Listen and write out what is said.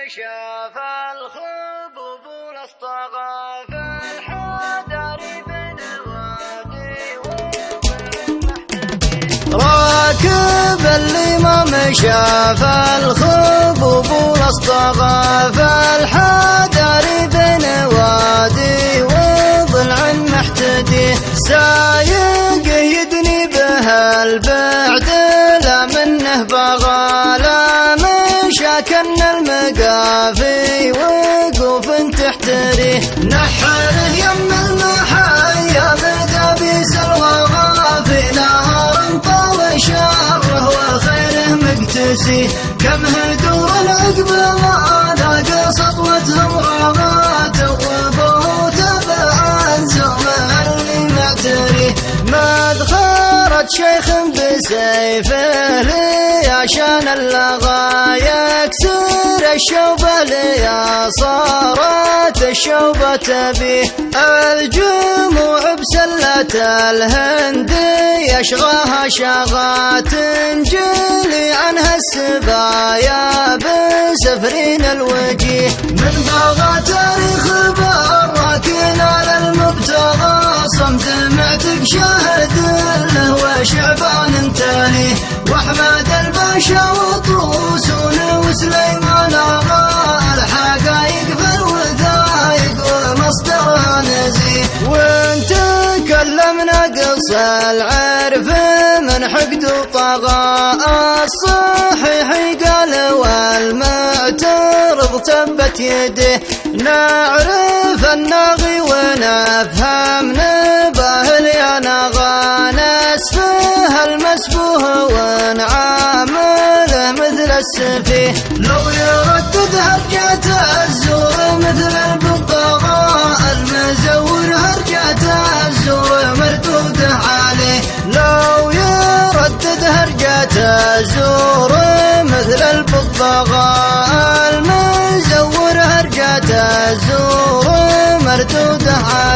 شاف الخبوب والاصطغى في الحدر بن وادي راكب اللي ما شاف الخبوب والاصطغى في الحدر بن وادي وضلع محتدي سايق يدني به البعد لا منه بغى لا من شاكن المقافي وقوف تحتريه نحره يم المحيا بدا بسلوى غافي نهار طال شره وخيره مقتسي كم هدور العقب ما ذاق سطوتهم رغات وبوه تبع زمه اللي معتريه مدخرت شيخ بسيفه لي عشان اللغا يكسر الشوبة ليا صارت الشوبة تبيه الجموع بسلة الهند يشغاها شغات تنجلي عنها السبايا بسفرين الوجيه من بغى تاريخ براكين على المبتغى صمت معتق شاهد له وشعبان تاليه واحمد الباشا وطوسون وسليمان اغا الحقايق في الوثايق ومصدر نزيه وان تكلمنا قص العرف من حقد وطغى الصحيح قال والمعترض تبت يده نعرف الناغي ونفهم نباهل يا نغى نسفه المسفوه ونعامله مثل السفيه لو يردد هرجة الزور مثل الببغاء المزور هرجة الزور مردود عليه لو يردد هرجة الزور مثل الببغاء المزور هرجة الزور مردود عليه